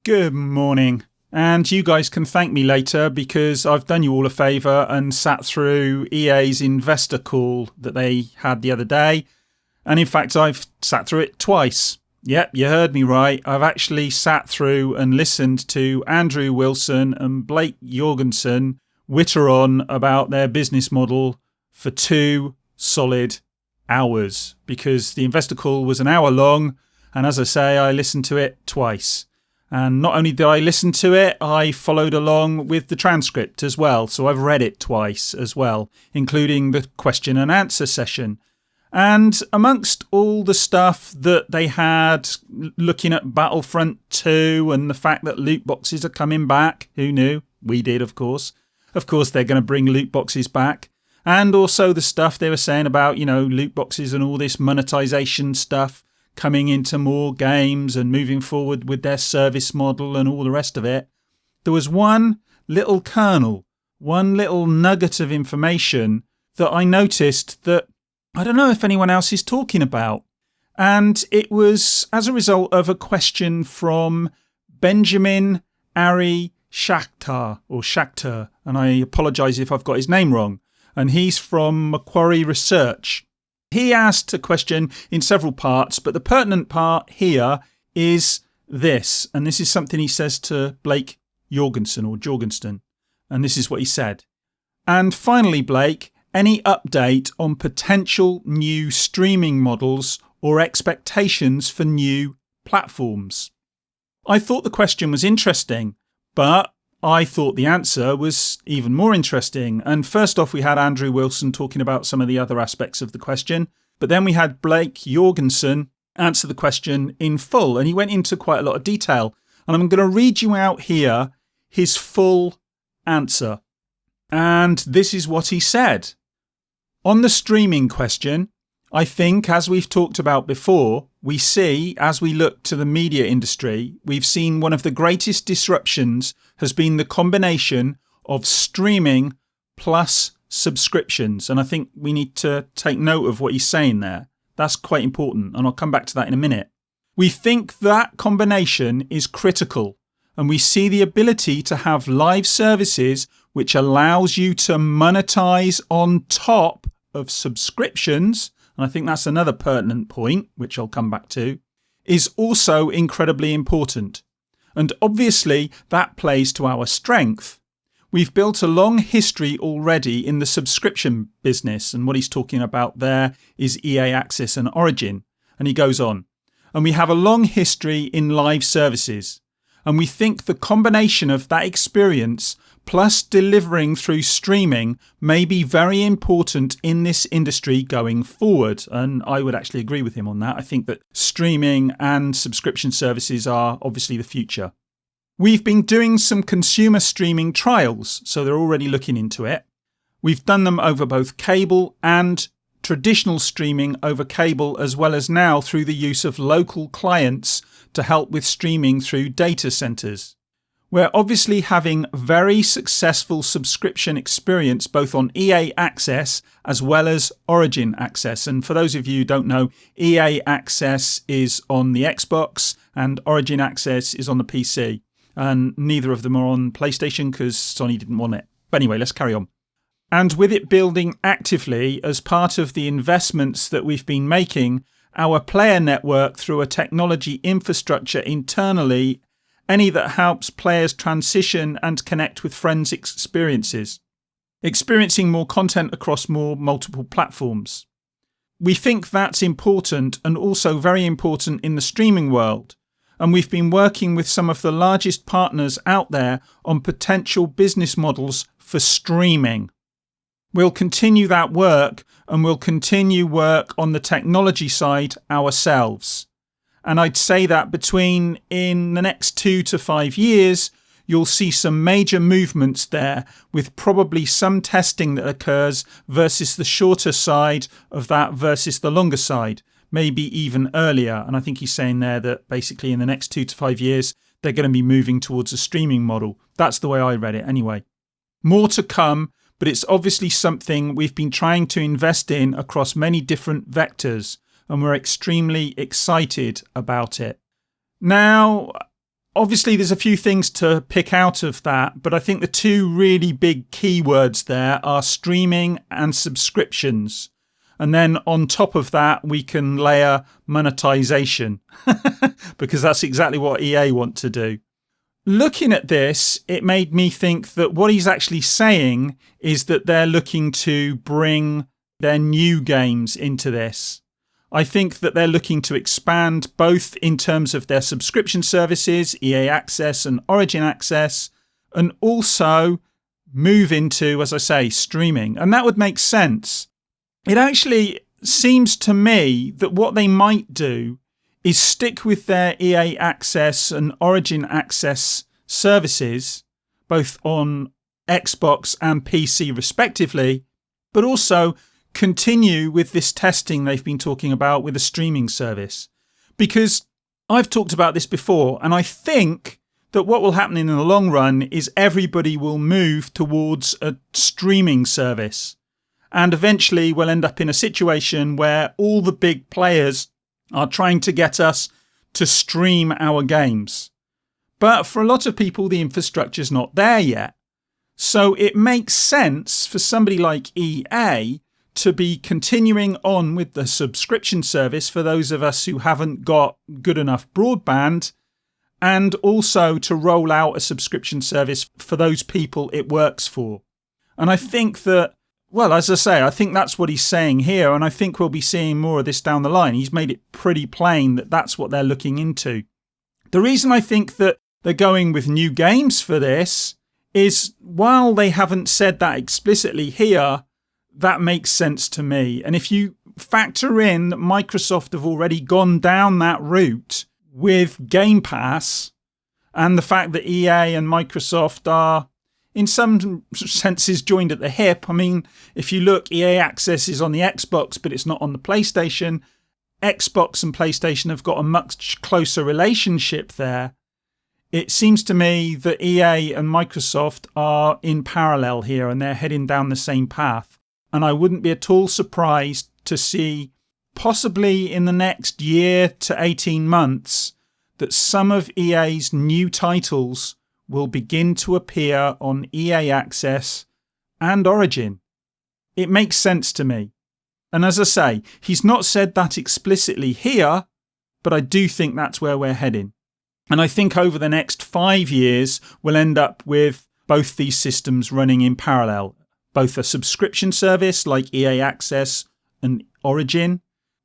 Good morning. And you guys can thank me later because I've done you all a favour and sat through EA's investor call that they had the other day. And in fact, I've sat through it twice. Yep, you heard me right. I've actually sat through and listened to Andrew Wilson and Blake Jorgensen witter on about their business model for 2 solid hours because the investor call was an hour long. And as I say, I listened to it twice. And not only did I listen to it, I followed along with the transcript as well. So I've read it twice as well, including the question and answer session. And amongst all the stuff that they had, looking at Battlefront 2 and the fact that loot boxes are coming back, who knew? We did, of course. Of course, they're going to bring loot boxes back. And also the stuff they were saying about, loot boxes and all this monetization stuff coming into more games and moving forward with their service model and all the rest of it. There was one little kernel, one little nugget of information that I noticed that I don't know if anyone else is talking about. And it was as a result of a question from Benjamin Ari Shakhtar, and I apologise if I've got his name wrong. And he's from Macquarie Research. He asked a question in several parts, but the pertinent part here is this. And this is something he says to Blake Jorgensen. And this is what he said. And finally, Blake, any update on potential new streaming models or expectations for new platforms? I thought the question was interesting, but I thought the answer was even more interesting. And first off, we had Andrew Wilson talking about some of the other aspects of the question. But then we had Blake Jorgensen answer the question in full. And he went into quite a lot of detail. And I'm going to read you out here his full answer. And this is what he said. On the streaming question, I think, as we've talked about before, we see, as we look to the media industry, we've seen one of the greatest disruptions has been the combination of streaming plus subscriptions. And I think we need to take note of what he's saying there. That's quite important, and I'll come back to that in a minute. We think that combination is critical, and we see the ability to have live services which allows you to monetize on top of subscriptions, and I think that's another pertinent point, which I'll come back to, is also incredibly important. And obviously that plays to our strength. We've built a long history already in the subscription business, and what he's talking about there is EA Access and Origin. And he goes on. And we have a long history in live services. And we think the combination of that experience plus delivering through streaming may be very important in this industry going forward. And I would actually agree with him on that. I think that streaming and subscription services are obviously the future. We've been doing some consumer streaming trials, so they're already looking into it. We've done them over both cable and traditional streaming over cable, as well as now through the use of local clients to help with streaming through data centers. We're obviously having very successful subscription experience both on EA Access as well as Origin Access. And for those of you who don't know, EA Access is on the Xbox and Origin Access is on the PC. And neither of them are on PlayStation because Sony didn't want it. But anyway, let's carry on. And with it building actively as part of the investments that we've been making, our player network through a technology infrastructure internally, any that helps players transition and connect with friends' experiences, experiencing more content across more multiple platforms. We think that's important and also very important in the streaming world. And we've been working with some of the largest partners out there on potential business models for streaming. We'll continue that work and we'll continue work on the technology side ourselves. And I'd say that in the next 2 to 5 years, you'll see some major movements there with probably some testing that occurs versus the shorter side of that versus the longer side, maybe even earlier. And I think he's saying there that basically in the next 2 to 5 years, they're going to be moving towards a streaming model. That's the way I read it anyway. More to come, but it's obviously something we've been trying to invest in across many different vectors, and we're extremely excited about it. Now, Obviously, there's a few things to pick out of that, but I think the two really big keywords there are streaming and subscriptions. And then on top of that, we can layer monetization because that's exactly what EA want to do. Looking at this, it made me think that what he's actually saying is that they're looking to bring their new games into this. I think that they're looking to expand both in terms of their subscription services, EA Access and Origin Access, and also move into, as I say, streaming. And that would make sense. It actually seems to me that what they might do is stick with their EA Access and Origin Access services, both on Xbox and PC respectively, but also continue with this testing they've been talking about with a streaming service. Because I've talked about this before, and I think that what will happen in the long run is everybody will move towards a streaming service. And eventually we'll end up in a situation where all the big players are trying to get us to stream our games. But for a lot of people, the infrastructure's not there yet. So it makes sense for somebody like EA to be continuing on with the subscription service for those of us who haven't got good enough broadband, and also to roll out a subscription service for those people it works for. And I think that, well, as I say, I think that's what he's saying here, and I think we'll be seeing more of this down the line. He's made it pretty plain that that's what they're looking into. The reason I think that they're going with new games for this is, while they haven't said that explicitly here, that makes sense to me. And if you factor in that Microsoft have already gone down that route with Game Pass, and the fact that EA and Microsoft are in some senses joined at the hip. I mean, if you look, EA Access is on the Xbox, but it's not on the PlayStation. Xbox and PlayStation have got a much closer relationship there. It seems to me that EA and Microsoft are in parallel here, and they're heading down the same path. And I wouldn't be at all surprised to see, possibly in the next year to 18 months, that some of EA's new titles will begin to appear on EA Access and Origin. It makes sense to me. And as I say, he's not said that explicitly here, but I do think that's where we're heading. And I think over the next 5 years, we'll end up with both these systems running in parallel. Both a subscription service like EA Access and Origin,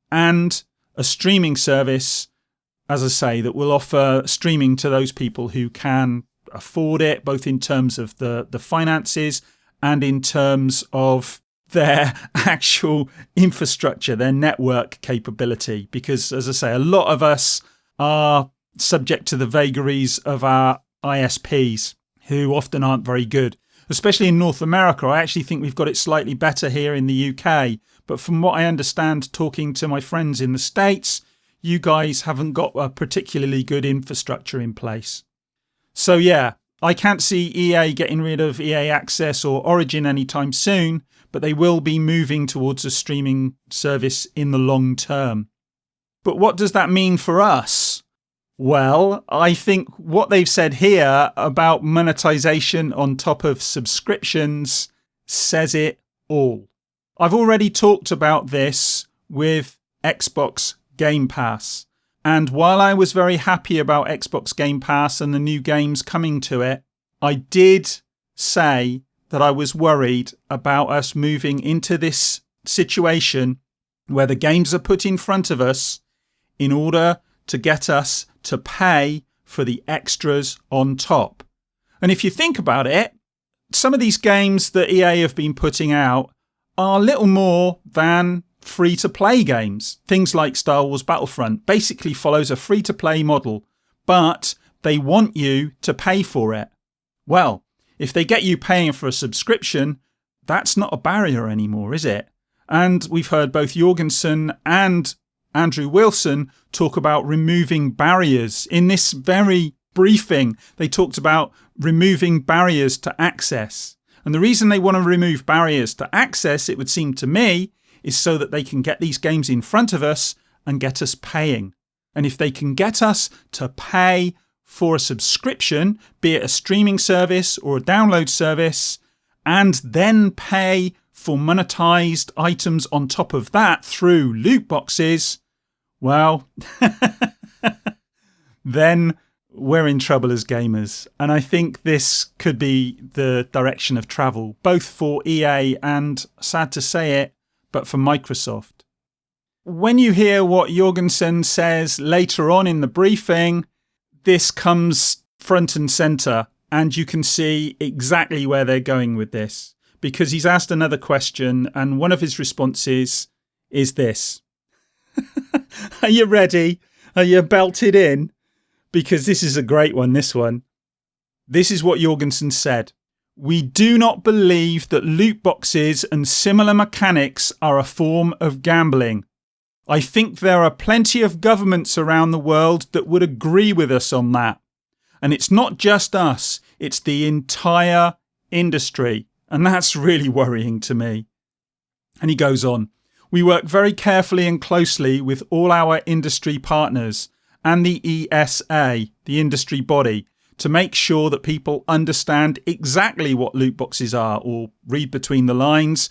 and a streaming service, as I say, that will offer streaming to those people who can afford it, both in terms of the finances and in terms of their actual infrastructure, their network capability. Because, as I say, a lot of us are subject to the vagaries of our ISPs, who often aren't very good. Especially in North America, I actually think we've got it slightly better here in the UK. But from what I understand, talking to my friends in the States, you guys haven't got a particularly good infrastructure in place. So yeah, I can't see EA getting rid of EA Access or Origin anytime soon, but they will be moving towards a streaming service in the long term. But what does that mean for us? Well, I think what they've said here about monetization on top of subscriptions says it all. I've already talked about this with Xbox Game Pass. And while I was very happy about Xbox Game Pass and the new games coming to it, I did say that I was worried about us moving into this situation where the games are put in front of us in order to get us to pay for the extras on top. And if you think about it, some of these games that EA have been putting out are little more than free-to-play games. Things like Star Wars Battlefront basically follows a free-to-play model, but they want you to pay for it. Well, if they get you paying for a subscription, that's not a barrier anymore, is it? And we've heard both Jorgensen and Andrew Wilson talk about removing barriers. In this very briefing, they talked about removing barriers to access. And the reason they want to remove barriers to access, it would seem to me, is so that they can get these games in front of us and get us paying. And if they can get us to pay for a subscription, be it a streaming service or a download service, and then pay for monetized items on top of that through loot boxes, well, then we're in trouble as gamers. And I think this could be the direction of travel, both for EA and, sad to say it, but for Microsoft. When you hear what Jorgensen says later on in the briefing, this comes front and center, and you can see exactly where they're going with this, because he's asked another question, and one of his responses is this. Are you ready? Are you belted in? Because this is a great one, this one. This is what Jorgensen said. We do not believe that loot boxes and similar mechanics are a form of gambling. I think there are plenty of governments around the world that would agree with us on that. And it's not just us, it's the entire industry. And that's really worrying to me. And he goes on, we work very carefully and closely with all our industry partners and the ESA, the industry body, to make sure that people understand exactly what loot boxes are, or read between the lines,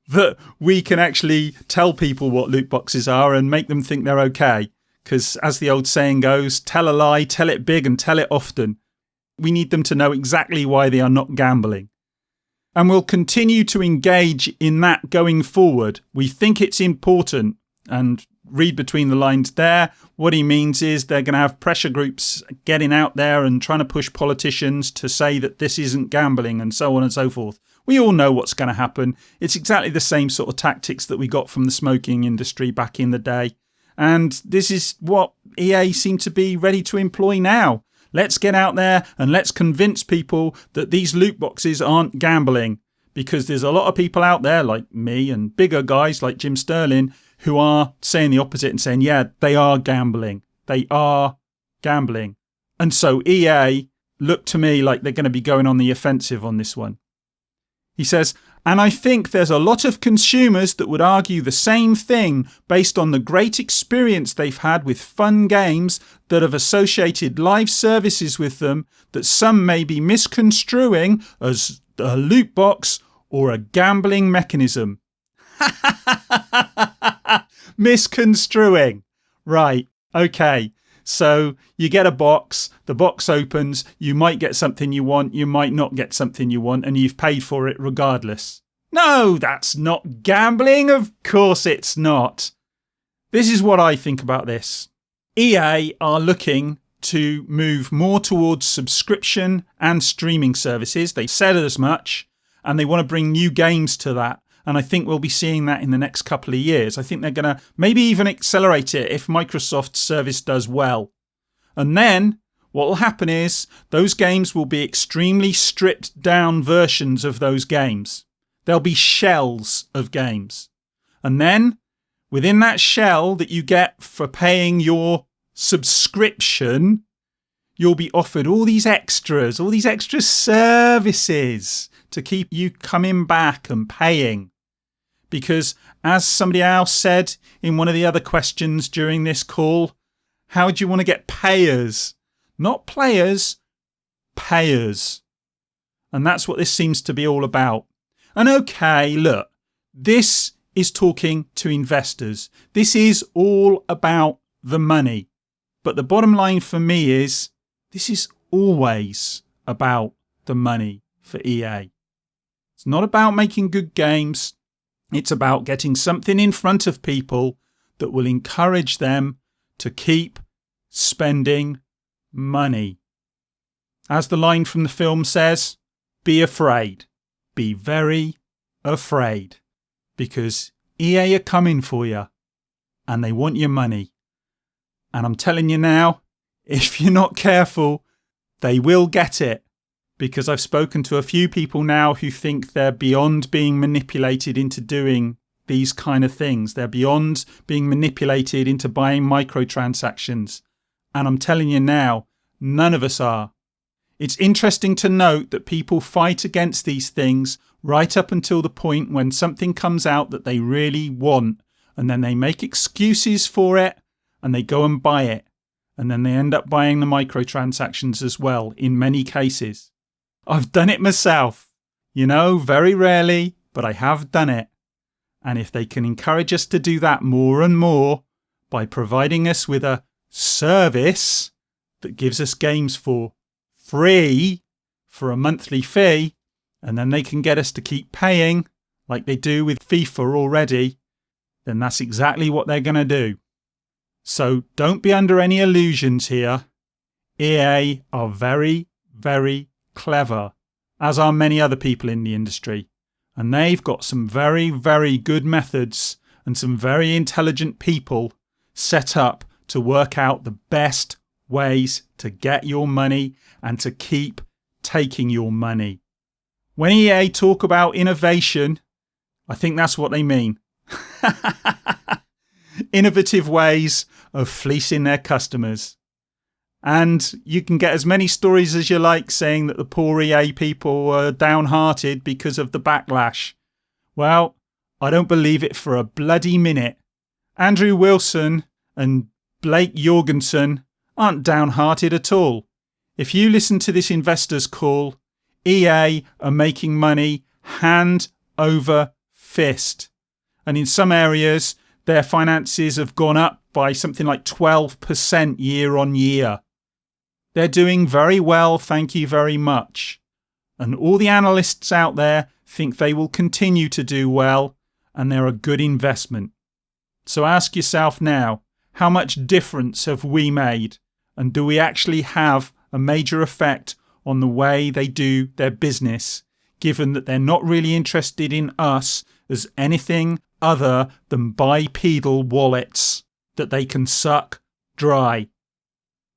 that we can actually tell people what loot boxes are and make them think they're okay. Because as the old saying goes, tell a lie, tell it big and tell it often. We need them to know exactly why they are not gambling. And we'll continue to engage in that going forward. We think it's important. And read between the lines there. What he means is they're going to have pressure groups getting out there and trying to push politicians to say that this isn't gambling and so on and so forth. We all know what's going to happen. It's exactly the same sort of tactics that we got from the smoking industry back in the day. And this is what EA seem to be ready to employ now. Let's get out there and let's convince people that these loot boxes aren't gambling. Because there's a lot of people out there like me and bigger guys like Jim Sterling who are saying the opposite and saying, yeah, they are gambling. They are gambling. And so EA look to me like they're going to be going on the offensive on this one. He says, and I think there's a lot of consumers that would argue the same thing based on the great experience they've had with fun games that have associated live services with them that some may be misconstruing as a loot box or a gambling mechanism. Misconstruing. Right. Okay. So you get a box, the box opens, you might get something you want, you might not get something you want, and you've paid for it regardless. No, that's not gambling. Of course it's not. This is what I think about this. EA are looking to move more towards subscription and streaming services. They said as much, and they want to bring new games to that. And I think we'll be seeing that in the next couple of years. I think they're going to maybe even accelerate it if Microsoft's service does well. And then what will happen is those games will be extremely stripped down versions of those games. There'll be shells of games. And then within that shell that you get for paying your subscription, you'll be offered all these extra services to keep you coming back and paying. Because as somebody else said in one of the other questions during this call, how do you want to get payers? Not players, payers. And that's what this seems to be all about. And okay, look, this is talking to investors. This is all about the money. But the bottom line for me is this is always about the money for EA. It's not about making good games. It's about getting something in front of people that will encourage them to keep spending money. As the line from the film says, be afraid. Be very afraid. Because EA are coming for you and they want your money. And I'm telling you now, if you're not careful, they will get it. Because I've spoken to a few people now who think they're beyond being manipulated into doing these kind of things. They're beyond being manipulated into buying microtransactions. And I'm telling you now, none of us are. It's interesting to note that people fight against these things right up until the point when something comes out that they really want. And then they make excuses for it and they go and buy it. and then they end up buying the microtransactions as well in many cases. I've done it myself. Very rarely, but I have done it. And if they can encourage us to do that more and more by providing us with a service that gives us games for free for a monthly fee, and then they can get us to keep paying like they do with FIFA already, then that's exactly what they're going to do. So don't be under any illusions here. EA are very, very clever, as are many other people in the industry. And they've got some very, very good methods and some very intelligent people set up to work out the best ways to get your money and to keep taking your money. When EA talk about innovation, I think that's what they mean. Innovative ways of fleecing their customers. And you can get as many stories as you like saying that the poor EA people are downhearted because of the backlash. Well, I don't believe it for a bloody minute. Andrew Wilson and Blake Jorgensen aren't downhearted at all. If you listen to this investors call, EA are making money hand over fist. And in some areas, their finances have gone up by something like 12% year on year. They're doing very well, thank you very much. And all the analysts out there think they will continue to do well, and they're a good investment. So ask yourself now, how much difference have we made? And do we actually have a major effect on the way they do their business, given that they're not really interested in us as anything other than bipedal wallets that they can suck dry?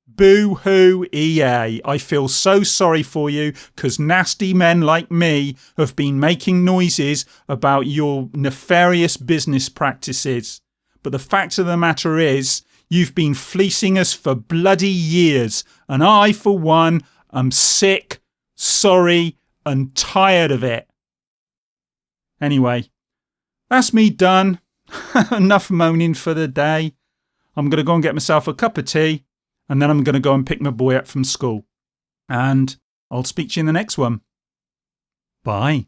Boo-hoo EA, I feel so sorry for you because nasty men like me have been making noises about your nefarious business practices. But the fact of the matter is, you've been fleecing us for bloody years, and I, for one, am sick, sorry, and tired of it. Anyway, that's me done. Enough moaning for the day. I'm going to go and get myself a cup of tea, and then I'm going to go and pick my boy up from school. And I'll speak to you in the next one. Bye.